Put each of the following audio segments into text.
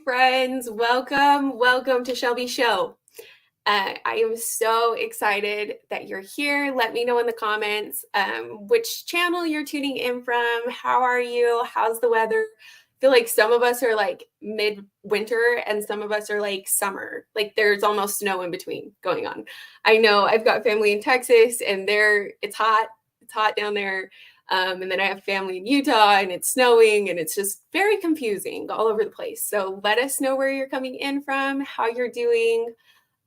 friends. Welcome to Shelby Show. I am so excited that you're here. Let me know in the comments which channel you're tuning in from. How are you? How's the weather? I feel like some of us are like mid-winter and some of us are like summer. Like there's almost snow in between going on. I know I've got family in Texas and it's hot. It's hot down there. And then I have family in Utah and it's snowing and it's just very confusing all over the place. So let us know where you're coming in from, how you're doing.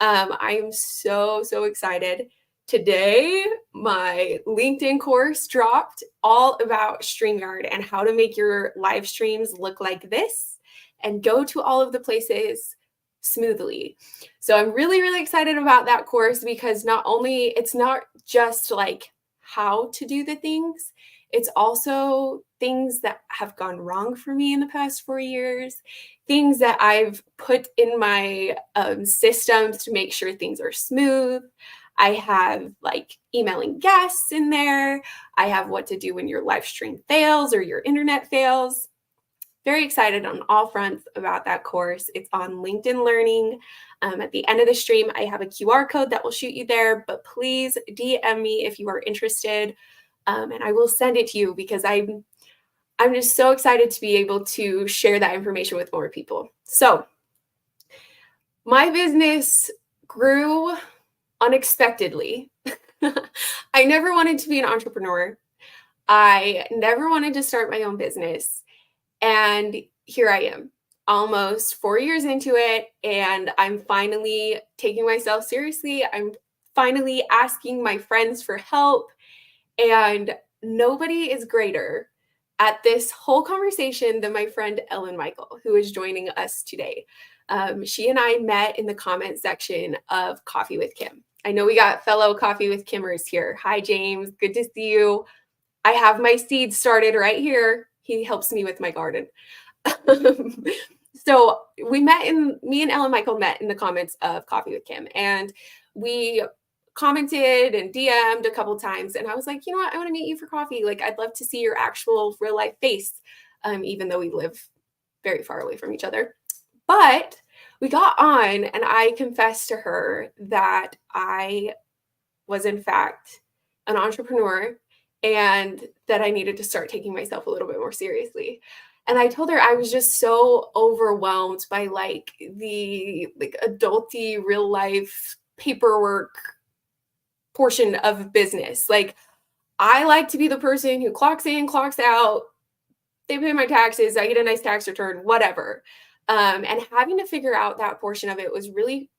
I am so excited. Today, my LinkedIn course dropped all about StreamYard and how to make your live streams look like this and go to all of the places smoothly. So I'm really excited about that course because it's not just like how to do the things, it's also things that have gone wrong for me in the past 4 years, things that I've put in my systems to make sure things are smooth. I have like emailing guests in there. I have what to do when your live stream fails or your internet fails. Very excited on all fronts about that course. It's on LinkedIn Learning. At the end of the stream, I have a QR code that will shoot you there, but please DM me if you are interested, and I will send it to you because I'm just so excited to be able to share that information with more people. So my business grew unexpectedly. I never wanted to be an entrepreneur. I never wanted to start my own business. And here I am, almost 4 years into it, and I'm finally taking myself seriously. I'm finally asking my friends for help, and nobody is greater at this whole conversation than my friend Ellen Michael, who is joining us today. She and I met in the comment section of Coffee with Kim. I know we got fellow Coffee with Kimmers here. Hi, James. Good to see you. I have my seeds started right here. He helps me with my garden. So me and Ellen Michael met in the comments of Coffee with Kim, and we commented and DM'd a couple times. And I was like, you know what? I want to meet you for coffee. Like, I'd love to see your actual real life face, even though we live very far away from each other. But we got on, and I confessed to her that I was, in fact, an entrepreneur and that I needed to start taking myself a little bit more seriously. And I told her I was just so overwhelmed by like the adulty real life paperwork portion of business. Like, I like to be the person who clocks in, clocks out, they pay my taxes, I get a nice tax return, whatever. And having to figure out that portion of it was really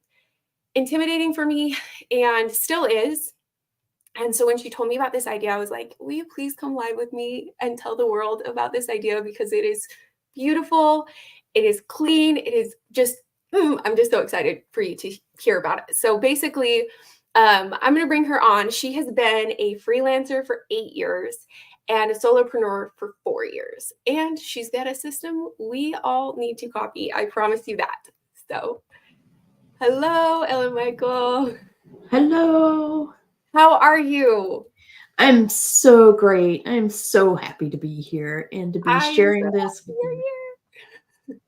intimidating for me and still is. And so when she told me about this idea, I was like, will you please come live with me and tell the world about this idea? Because it is beautiful. It is clean. It is just, I'm just so excited for you to hear about it. So basically, I'm going to bring her on. She has been a freelancer for 8 years and a solopreneur for 4 years. And she's got a system we all need to copy. I promise you that. So hello, Ellen Michael. Hello. How are you? I'm so great. I'm so happy to be here and to be I am so sharing this happy with you're you. here.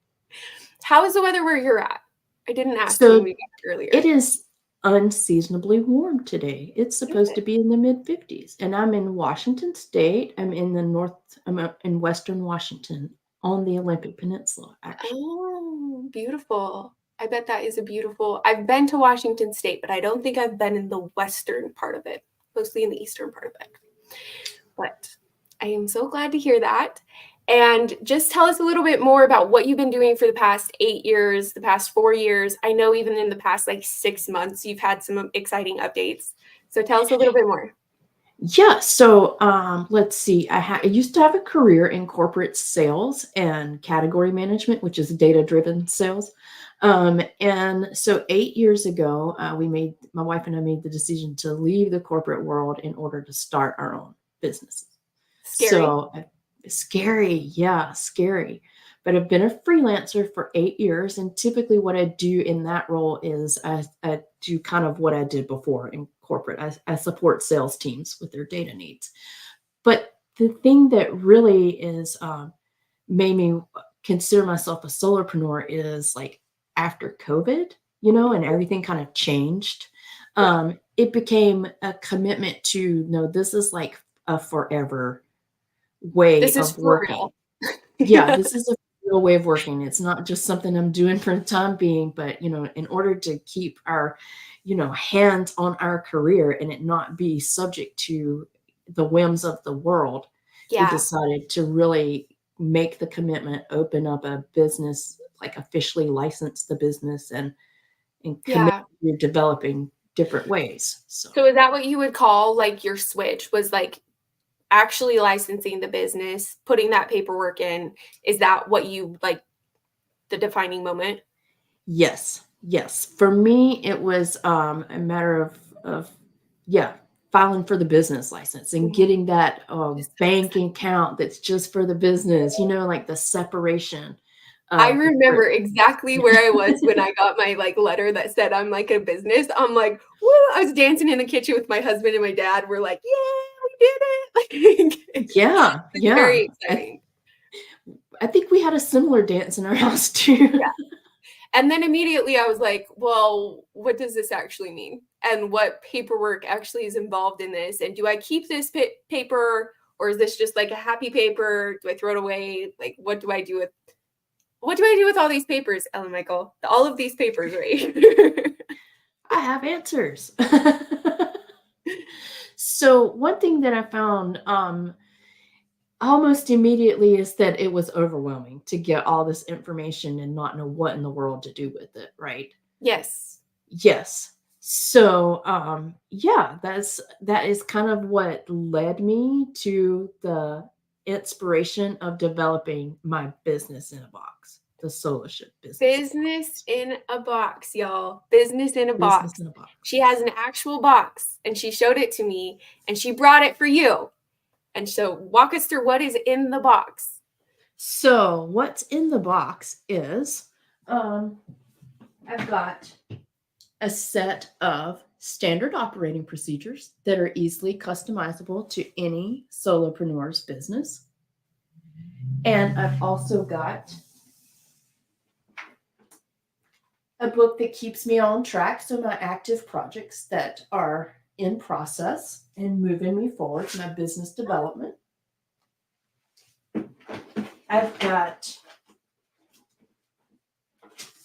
How is the weather where you're at? I didn't ask when So we met it earlier. is unseasonably warm today. It's supposed Good. to be in the mid 50s, and I'm in Washington State. I'm up in Western Washington on the Olympic Peninsula, actually. Oh, beautiful. I bet that is a beautiful. I've been to Washington State, but I don't think I've been in the western part of it, mostly in the eastern part of it. But I am so glad to hear that. And just tell us a little bit more about what you've been doing for the past 8 years, the past 4 years. I know even in the past like 6 months, you've had some exciting updates. So tell us a little bit more. Yeah, so let's see. I used to have a career in corporate sales and category management, which is data-driven sales. And so 8 years ago, my wife and I made the decision to leave the corporate world in order to start our own businesses. Scary. So scary, yeah, scary. But I've been a freelancer for 8 years, and typically what I do in that role is I do kind of what I did before in corporate. I support sales teams with their data needs. But the thing that really is made me consider myself a solopreneur is like after COVID, and everything kind of changed. It became a commitment to no, this is like a forever way This is of for working. real. Yeah, this is a real way of working. It's not just something I'm doing for the time being, but in order to keep our, hands on our career and it not be subject to the whims of the world, we Yeah. decided to really make the commitment, open up a business, like officially license the business and commit Yeah. to developing different ways. So So is that what you would call like your switch, was like actually licensing the business, putting that paperwork in? Is that what you like, the defining moment? yes, yes. For me, it was a matter of yeah, filing for the business license and Mhm. getting that Just so bank excited. account that's just for the business. Like the separation I of the remember exactly where I was when I got my like letter that said I'm like a business. I'm like, woo! I was dancing in the kitchen with my husband and my dad. We're like, yeah, we did it! Like, yeah, it's very yeah. exciting. I think we had a similar dance in our house too. Yeah. And then immediately I was like, well, what does this actually mean? And what paperwork actually is involved in this? And do I keep this paper, or is this just like a happy paper? Do I throw it away? Like, what do I do with all these papers, Ellen Michael? All of these papers, right? I have answers. So one thing that I found almost immediately is that it was overwhelming to get all this information and not know what in the world to do with it, right? Yes. Yes. So, yeah, that is kind of what led me to the inspiration of developing my business in a box, the Soloship business in a Business box. in a box, y'all. Business in a Business box. in a box. She has an actual box and she showed it to me and she brought it for you. And so walk us through what is in the box. So, what's in the box is um, I've got a set of standard operating procedures that are easily customizable to any solopreneur's business. And I've also got a book that keeps me on track. So, my active projects that are in process and moving me forward, my business development. I've got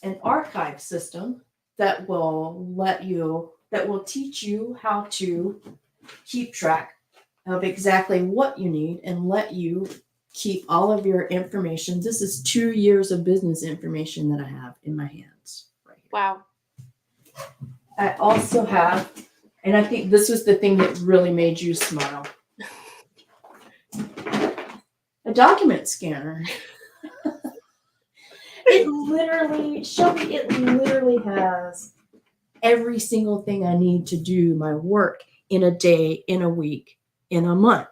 an archive system that will teach you how to keep track of exactly what you need and let you keep all of your information. This is 2 years of business information that I have in my hands right here. Wow. I also have, and I think this was the thing that really made you smile, a document scanner. Shelby, it literally has every single thing I need to do my work in a day, in a week, in a month.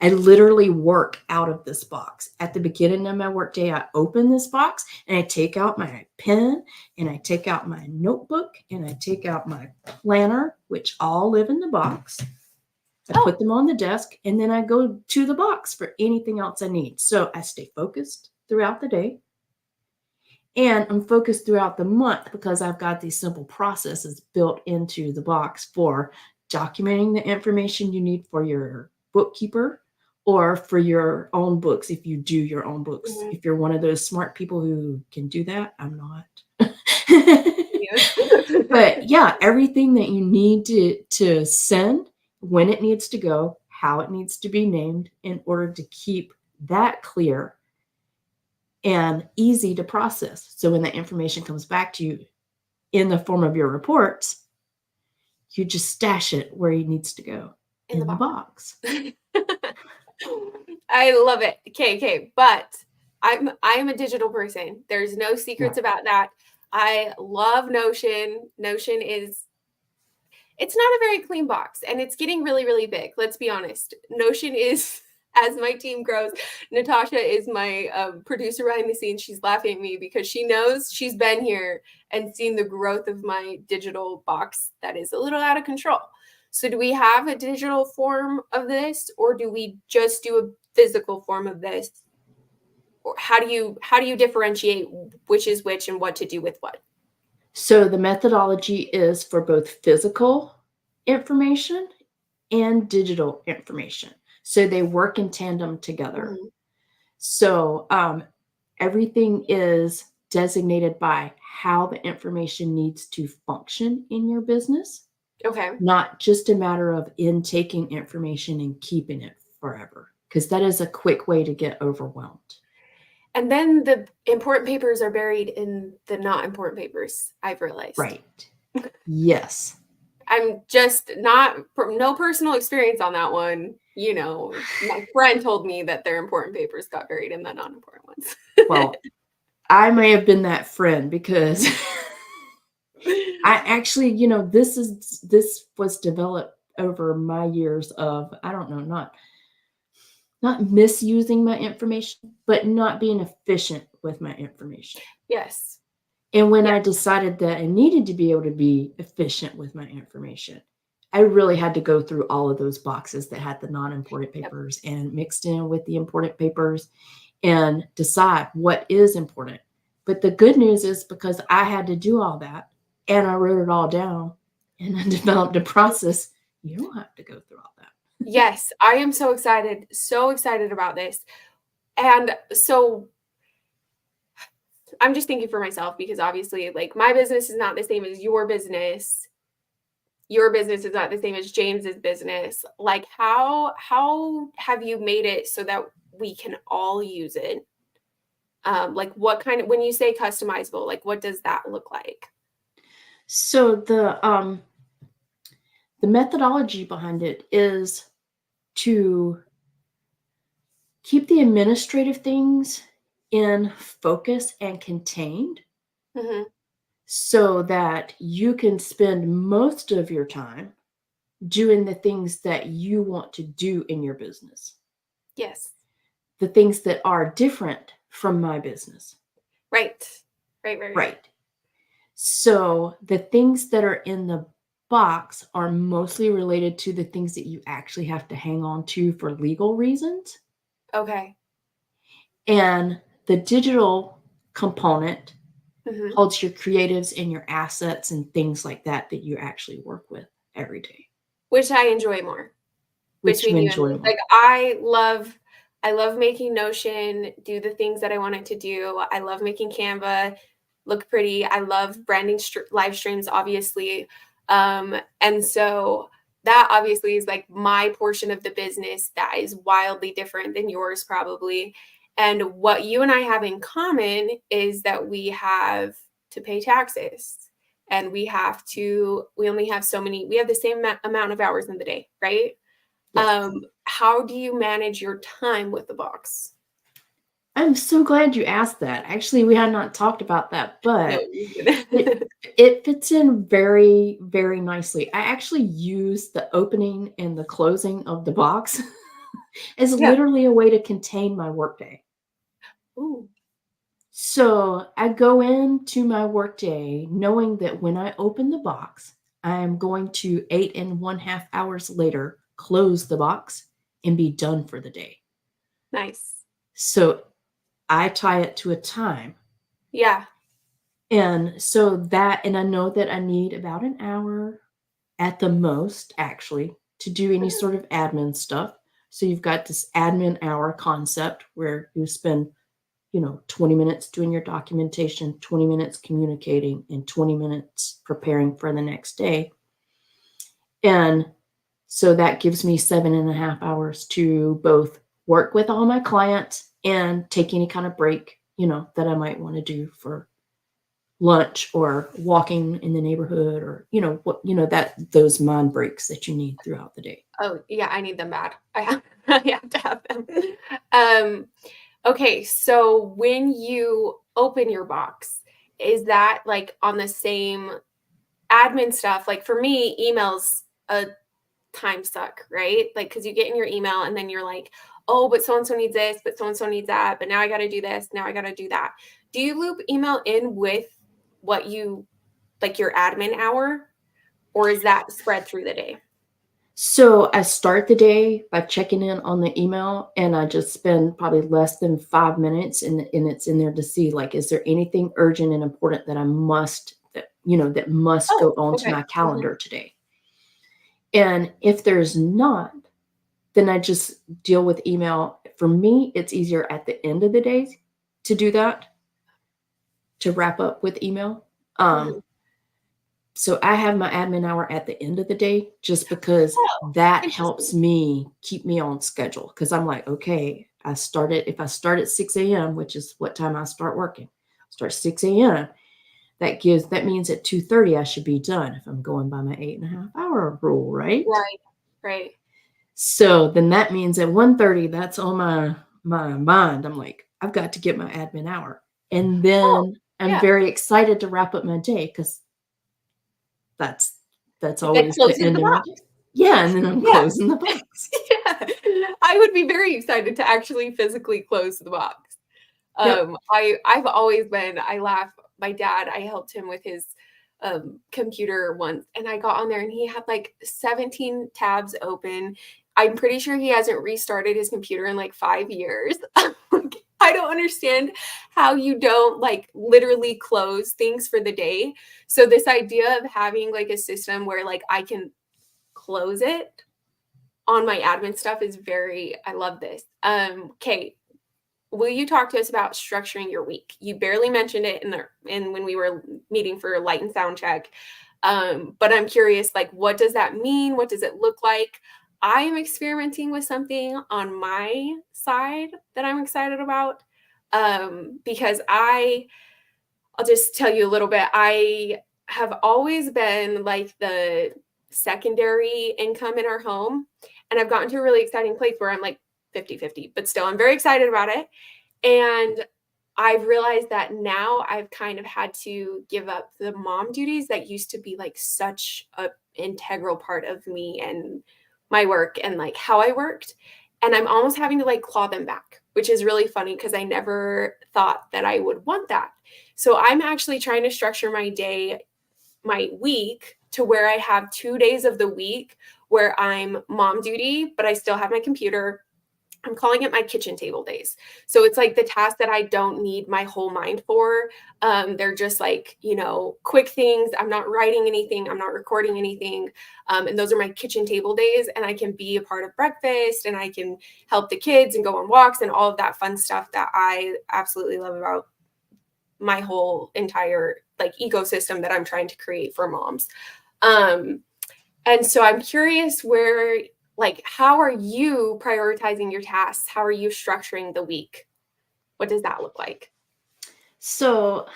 I literally work out of this box. At the beginning of my workday, I open this box and I take out my pen and I take out my notebook and I take out my planner, which all live in the box. I Oh, put them on the desk and then I go to the box for anything else I need. So I stay focused throughout the day. And I'm focused throughout the month because I've got these simple processes built into the box for documenting the information you need for your bookkeeper or for your own books if you do your own books. mhm. If you're one of those smart people who can do that, I'm not. But yeah, everything that you need to send, when it needs to go, how it needs to be named in order to keep that clear and easy to process. So when that information comes back to you in the form of your reports, you just stash it where it needs to go In the in the box. box. I love it. Okay. But I'm a digital person. There's no Yeah. secrets about that. I love Notion. Notion is, it's not a very clean box and it's getting really, really big. Let's be honest. Notion is, as my team grows, Natasha is my producer behind the scenes. She's laughing at me because she knows, she's been here and seen the growth of my digital box that is a little out of control. So, do we have a digital form of this, or do we just do a physical form of this? or how do you differentiate which is which and what to do with what? So the methodology is for both physical information and digital information. So they work in tandem together. Mhm. So everything is designated by how the information needs to function in your business, Okay. not just a matter of intaking information and keeping it forever, because that is a quick way to get overwhelmed. And then the important papers are buried in the not important papers, I've realized. Right. Yes. I'm just not no personal experience on that one. You know, my friend told me that their important papers got buried in the non-important ones. Well, I may have been that friend because I actually, this was developed over my years of, I don't know, not misusing my information, but not being efficient with my information. Yes. And when Yeah. I decided that I needed to be able to be efficient with my information, I really had to go through all of those boxes that had the non-important Yep. papers and mixed in with the important papers and decide what is important. But the good news is because I had to do all that and I wrote it all down and I developed a process, you don't have to go through all that. Yes, I am so excited about this. And so I'm just thinking for myself because obviously, like, my business is not the same as your business. Your business is not the same as James's business. Like, how have you made it so that we can all use it? Like, what kind of when you say customizable, like, what does that look like? So the methodology behind it is to keep the administrative things in focus and contained Mhm. so that you can spend most of your time doing the things that you want to do in your business, Yes. the things that are different from my business. Right. Right. Right. So the things that are in the box are mostly related to the things that you actually have to hang on to for legal reasons. Okay. And the digital component Mhm. holds your creatives and your assets and things like that that you actually work with every day, Which I enjoy more which you between you and enjoy me. more. Like, I love making Notion, do the things that I want it to do. I love making Canva look pretty. I love branding live streams, obviously. And so that obviously is like my portion of the business that is wildly different than yours, probably. And what you and I have in common is that we have to pay taxes and we only have so many, we have the same amount of hours in the day, right? Yes. How do you manage your time with the box? I'm so glad you asked that. Actually, we had not talked about that, No, but you it didn't. it fits in very, very nicely. I actually use the opening and the closing of the box as Yeah. literally a way to contain my workday. Ooh, So I go into my workday knowing that when I open the box, I am going to 8.5 hours later close the box and be done for the day. nice. So I tie it to a time. Yeah. And so that, and I know that I need about an hour at the most, actually, to do any Mhm. sort of admin stuff. So you've got this admin hour concept where you spend 20 minutes doing your documentation, 20 minutes communicating, and 20 minutes preparing for the next day. And so that gives me 7.5 hours to both work with all my clients and take any kind of break, that I might want to do for lunch or walking in the neighborhood or, that those mind breaks that you need throughout the day. Oh, yeah, I need them bad. I have to have them. Um, okay, so when you open your box, is that like on the same admin stuff? Like for me, emails a time suck, right? Like because you get in your email and then you're like, oh, but so and so needs this, but so and so needs that, but now I got to do this, now I got to do that. Do you loop email in with what you like your admin hour, or is that spread through the day? So I start the day by checking in on the email, and I just spend probably less than 5 minutes, and it's in there to see, like, is there anything urgent and important that that must Oh, go onto okay. my Mhm. calendar today. And if there's not, then I just deal with email. For me, it's easier at the end of the day to do that, to wrap up with email. Um, Mhm. so I have my admin hour at the end of the day just because Oh, that helps interesting. me keep me on schedule. Because 'cause I'm like, "Okay, if I start at 6 AM, which is what time I start working, start 6 AM, that means at 2:30 I should be done if I'm going by my 8.5 hour rule, right?" Right, right. So then that means at 1:30, that's on my mind. I'm like, "I've got to get my admin hour." And Oh, then I'm yeah. very excited to wrap up my day because that's That always the closes end the of my box. day. Yeah, and then I'm Yeah. closing the box. Yeah. I would be very excited to actually physically close the box. Yep. I've always been I laugh, my dad, I helped him with his, computer once, and I got on there and he had, like, 17 tabs open. I'm pretty sure he hasn't restarted his computer in, like, 5 years. Like, I don't understand how you don't, like, literally close things for the day. So this idea of having, like, a system where, like, I can close it on my admin stuff is very I love this. Okay, will you talk to us about structuring your week? You barely mentioned it in when we were meeting for a light and sound check. But I'm curious, like, what does that mean? What does it look like? I am experimenting with something on my side that I'm excited about. Because I'll just tell you a little bit. I have always been like the secondary income in our home. And I've gotten to a really exciting place where I'm like 50-50, but still I'm very excited about it. And I've realized that now I've kind of had to give up the mom duties that used to be like such a integral part of me and my work and like how I worked. And I'm almost having to like claw them back, which is really funny because I never thought that I would want that. So I'm actually trying to structure my day, my week to where I have 2 days of the week where I'm mom duty, but I still have my computer. I'm calling it my kitchen table days. So it's like the tasks that I don't need my whole mind for. They're just like, quick things. I'm not writing anything, I'm not recording anything. And those are my kitchen table days. And I can be a part of breakfast and I can help the kids and go on walks and all of that fun stuff that I absolutely love about my whole entire like ecosystem that I'm trying to create for moms. Um, and so I'm curious how are you prioritizing your tasks? How are you structuring the week? What does that look like? So,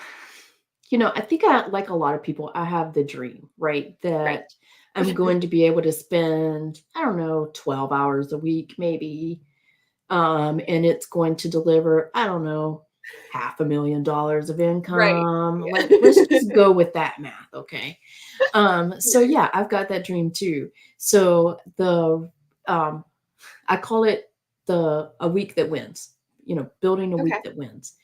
I think like a lot of people, I have the dream, right? Right. That I'm going to be able to spend, I don't know, 12 hours a week, maybe. And it's going to deliver, I don't know, $500,000 of Right. income. Like, let's Yeah. just go with that math, okay? So Right. yeah, I've got that dream too. So um, I call it the a week that wins. Building a week Okay. that wins.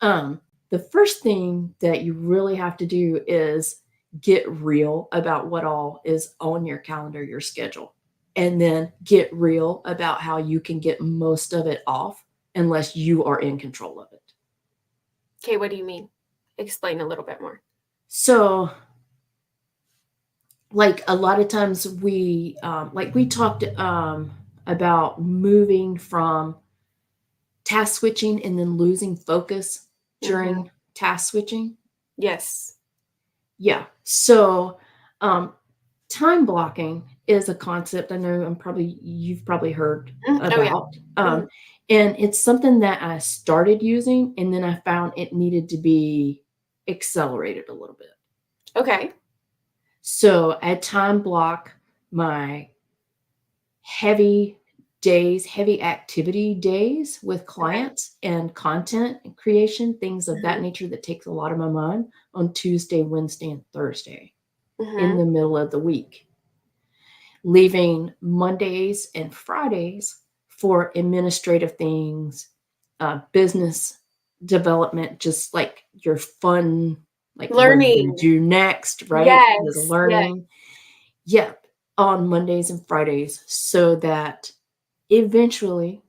Um, the first thing that you really have to do is get real about what all is on your calendar, your schedule, and then get real about how you can get most of it off unless you are in control of it. Okay, what do you mean? Explain a little bit more. So, like a lot of times we talked about moving from task switching and then losing focus Mhm. during task switching. Yes. Yeah. So, um, time blocking is a concept I know you've probably heard Oh, yeah. about. Mhm. And it's something that I started using, and then I found it needed to be accelerated a little bit. Okay. So I time block my heavy heavy activity days with Okay. clients and content creation, things of that Mhm. nature that takes a lot of my mind on Tuesday, Wednesday, and Thursday in Mhm. the middle of the week, leaving Mondays and Fridays for administrative things, business development, just like your fun, like what are you going to Learning. do next, right? Your Yes. Yes. learning. Yep. on Mondays and Fridays so that eventually,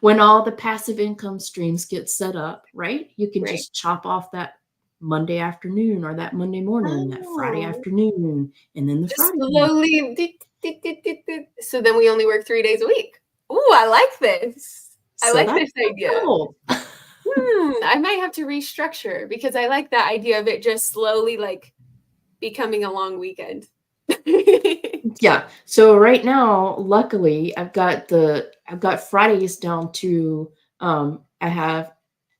when all the passive income streams get set up, right, you can Right. just chop off that Monday afternoon or that Monday morning, that Friday Oh, afternoon, and then the just Friday morning. slowly. So then we only work 3 days a week. Ooh, I like this. I So like that's this idea. cool. I might have to restructure because I like that idea of it just slowly like becoming a long weekend. Yeah. So right now, luckily, I've got Fridays down to I have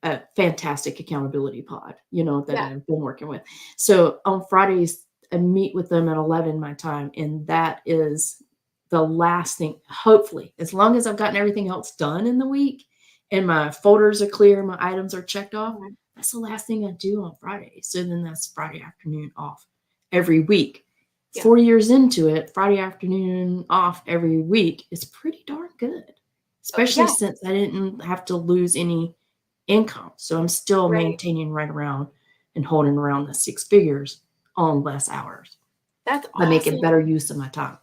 a fantastic accountability pod, that Yeah. I've been working with. So on Fridays, I meet with them at 11 my time, and that is the last thing, hopefully, as long as I've gotten everything else done in the week and my folders are clear, my items are checked off, Mhm. that's the last thing I do on Friday. So then that's Friday afternoon off every week. Yeah. 4 years into it, Friday afternoon off every week is pretty darn good, especially Yeah. since I didn't have to lose any income. So I'm still Right. maintaining right around and holding around the six figures on less hours That's by making awesome. better use of my time.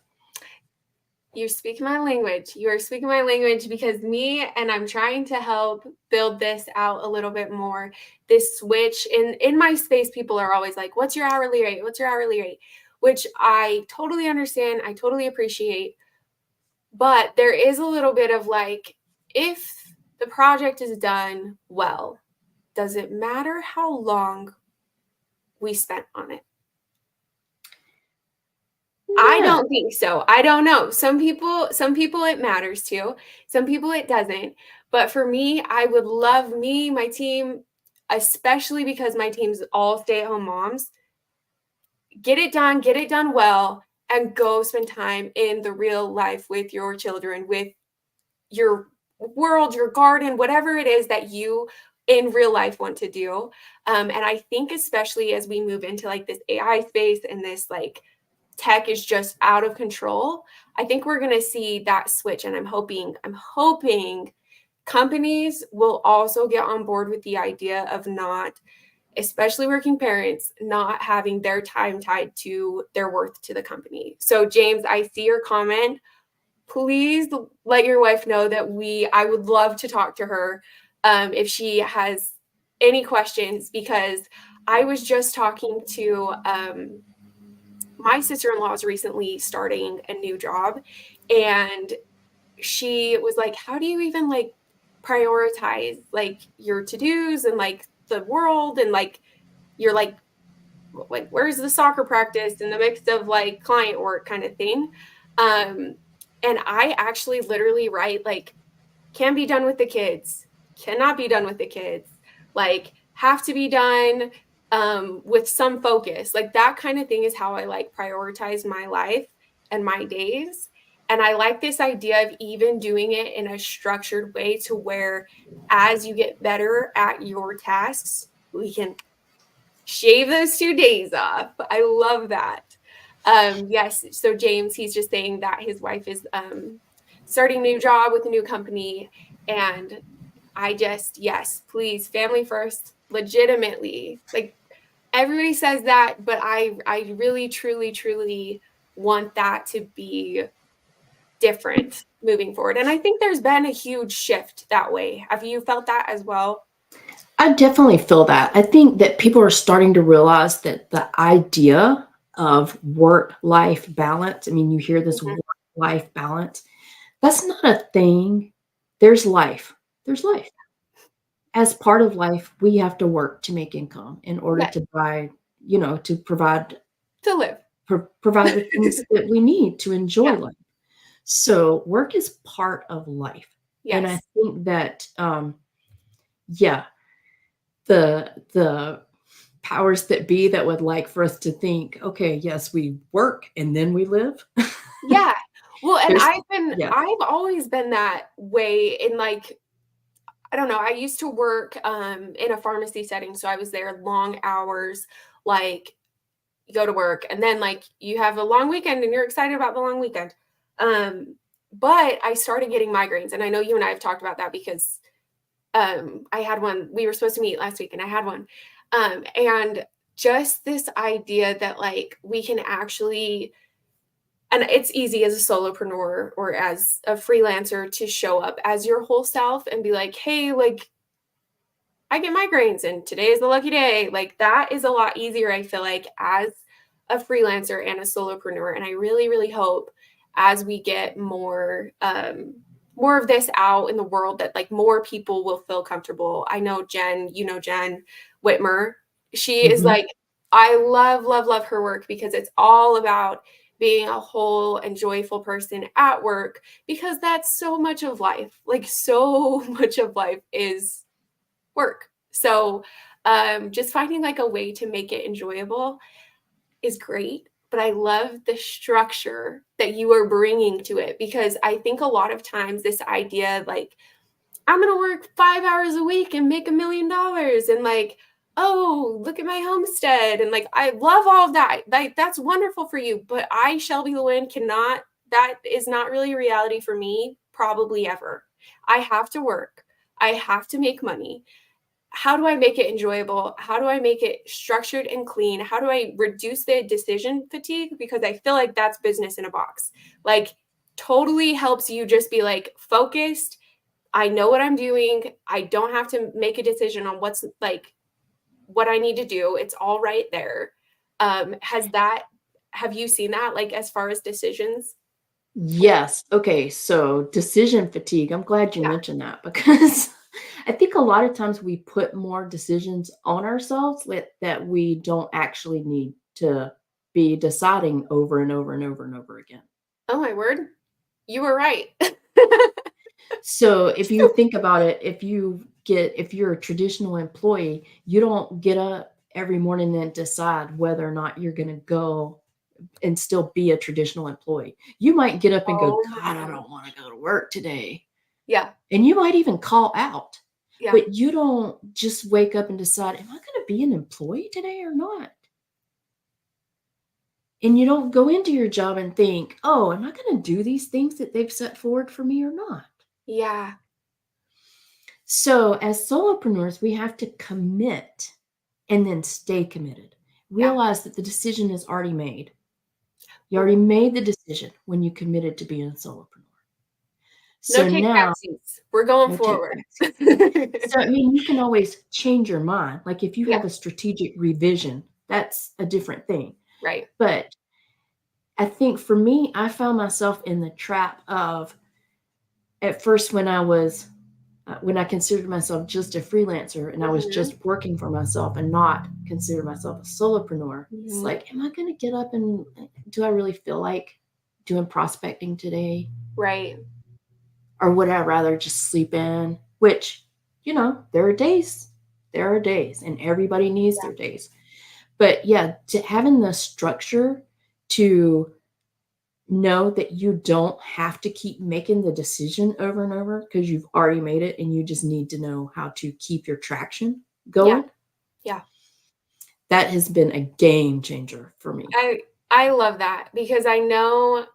You speak my language. You are speaking my language because and I'm trying to help build this out a little bit more. This switch in my space, people are always like, "What's your hourly rate? What's your hourly rate?" Which I totally understand. I totally appreciate. But there is a little bit of like, if the project is done well, does it matter how long we spent on it? I Yeah. don't think so. I don't know. Some people it matters to. Some people it doesn't. But for me, I would love my team, especially because my team's all stay-at-home moms, get it done well, and go spend time in the real life with your children, with your world, your garden, whatever it is that you in real life want to do. And I think especially as we move into like this AI space and this like tech is just out of control, I think we're going to see that switch. And I'm hoping companies will also get on board with the idea of not, especially working parents, not having their time tied to their worth to the company. So James, I see your comment. Please let your wife know that I would love to talk to her if she has any questions, because I was just talking to my sister-in-law is recently starting a new job, and she was like, how do you even like prioritize like your to-dos and like the world and like you're like where's the soccer practice in the mix of like client work kind of thing. And I actually literally write like can be done with the kids, cannot be done with the kids, like have to be done with some focus. Like that kind of thing is how I like prioritize my life and my days. And I like this idea of even doing it in a structured way to where as you get better at your tasks, we can shave those 2 days off. I love that. Yes. So James, he's just saying that his wife is starting a new job with a new company. And yes, please, family first, legitimately. Like everybody says that, but I really, truly, truly want that to be different moving forward. And I think there's been a huge shift that way. Have you felt that as well? I definitely feel that. I think that people are starting to realize that the idea of work-life balance, I mean, you hear this Mhm. work-life balance, that's not a thing. There's life. There's life. As part of life, we have to work to make income in order Yes, to buy, to to live. provide the things that we need to enjoy Yeah. life. So work is part of life. And I Yes. think that, yeah, the powers that be that would like for us to think, okay, yes, we work and then we live. Yeah. Well, and There's yeah. I've always been that way in like, I don't know, I used to work in a pharmacy setting, so I was there long hours, like you go to work and then like you have a long weekend and you're excited about the long weekend. Um but I started getting migraines, and I know you and I have talked about that because I had one. We were supposed to meet last week and I had one. And just this idea that like we can actually, and it's easy as a solopreneur or as a freelancer to show up as your whole self and be like, hey, like I get migraines and today is the lucky day. Like that is a lot easier, I feel like, as a freelancer and a solopreneur. And I really, really hope as we get more of this out in the world that like more people will feel comfortable. I know Jen, you know Jen Whitmer. She is Mhm. like, I love, love, love her work because it's all about being a whole and joyful person at work because that's so much of life. Like so much of life is work. So just finding like a way to make it enjoyable is great. But I love the structure that you are bringing to it because I think a lot of times this idea like, I'm going to work 5 hours a week and make $1 million and like, oh, look at my homestead. And like, I love all of that. Like, that's wonderful for you. But I, Shelby Lewin, cannot, that is not really a reality for me, probably ever. I have to work. I have to make money. How do I make it enjoyable? How do I make it structured and clean? How do I reduce the decision fatigue? Because I feel like that's business in a box. Like, totally helps you just be like focused. I know what I'm doing. I don't have to make a decision on what's like what I need to do. It's all right there. Have you seen that like as far as decisions? Yes. Okay. So decision fatigue. I'm glad you Yeah. mentioned that because I think a lot of times we put more decisions on ourselves that we don't actually need to be deciding over and over and over and over again. Oh my word. You were right. So if you think about it, if you're a traditional employee, you don't get up every morning and decide whether or not you're going to go and still be a traditional employee. You might get up and go, Oh my God, I don't want gosh. to go to work today. Yeah. And you might even call out, Yeah. but you don't just wake up and decide, am I going to be an employee today or not? And you don't go into your job and think, oh, am I going to do these things that they've set forward for me or not? Yeah. So, as solopreneurs, we have to commit and then stay committed. Yeah. Realize that the decision is already made. You already Ooh. made the decision when you committed to being a solopreneur. No So take now, backsies. We're going no take forward. backsies. So, I mean, you can always change your mind. Like if you Yeah. have a strategic revision, that's a different thing. Right. But I think for me, I found myself in the trap of at first when I considered myself just a freelancer and I was Mhm. just working for myself and not consider myself a solopreneur. It's Mhm. like, am I going to get up and do I really feel like doing prospecting today? Right. Or would I rather just sleep in? Which, there are days, and everybody needs Yeah. their days. But yeah, to having the structure to know that you don't have to keep making the decision over and over because you've already made it and you just need to know how to keep your traction Yeah. going. Yeah. That has been a game changer for me. I love that because I know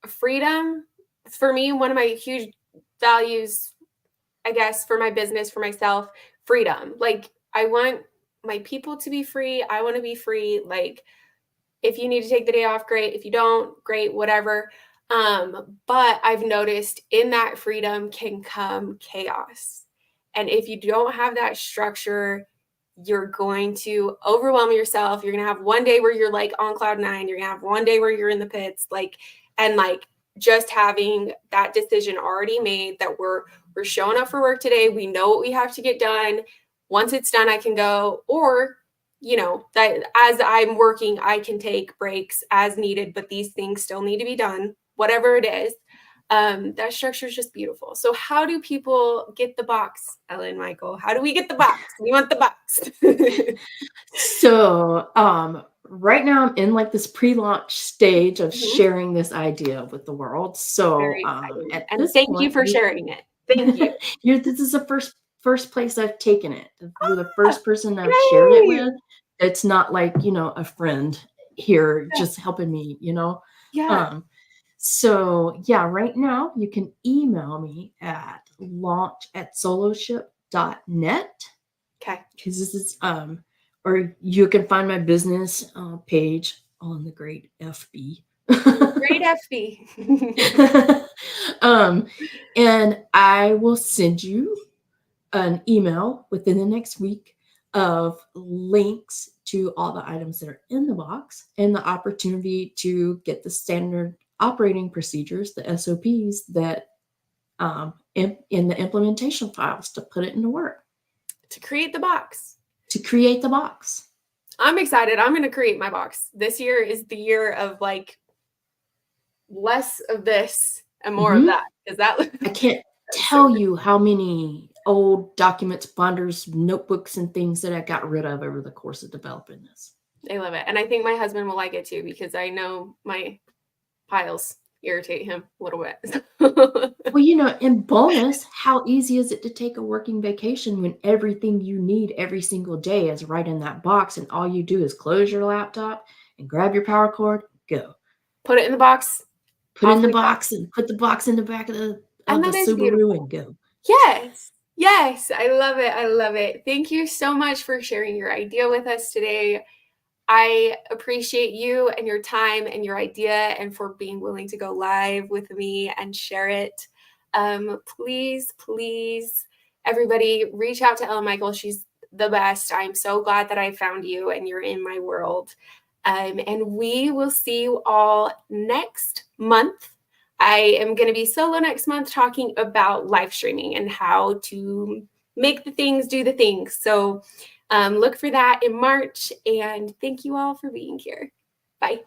freedom for me, one of my huge values, I guess, for my business, for myself, freedom. Like I want my people to be free. I want to be free. Like if you need to take the day off, great. If you don't, great, whatever. But I've noticed in that freedom can come chaos. And if you don't have that structure, you're going to overwhelm yourself. You're going to have one day where you're like on cloud nine. You're going to have one day where you're in the pits. Like, and like just having that decision already made that we're showing up for work today. We know what we have to get done. Once it's done, I can go. Or that as I'm working, I can take breaks as needed, but these things still need to be done, whatever it is. That structure is just beautiful. So how do people get the box, Ellen Michael? How do we get the box? We want the box. So, right now I'm in like this pre-launch stage of Mhm. sharing this idea with the world. So, Very exciting. at And this thank you point, for sharing it. Thank you. this is the first place I've taken it. You're the Ah, first person I've shared it yay! with. It's not like, a friend here Yeah. just helping me. Yeah. Um, so yeah, right now you can email me at launch@soloship.net Okay. because this is or you can find my business page on the great FB. Great FB. um, and I will send you an email within the next week of links to all the items that are in the box and the opportunity to get the standard operating procedures, the SOPs that in the implementation files to put it into work. To create the box. To create the box. I'm excited. I'm going to create my box. This year is the year of like less of this and more of that. Is that? I can't tell you how many old documents, binders, notebooks, and things that I got rid of over the course of developing this. I love it. And I think my husband will like it too, because I know my piles irritate him a little bit. Well, you know, in bonus, how easy is it to take a working vacation when everything you need every single day is right in that box, and all you do is close your laptop and grab your power cord, go. Put it in the box. Put it in the box and put the box in the back of the is Subaru beautiful. and go. Yes. Yes. I love it. I love it. Thank you so much for sharing your idea with us today. I appreciate you and your time and your idea, and for being willing to go live with me and share it. Please, please, everybody, reach out to Ella Michael. She's the best. I'm so glad that I found you and you're in my world. And we will see you all next month. I am going to be solo next month talking about live streaming and how to make the things do the things. So look for that in March, and thank you all for being here. Bye.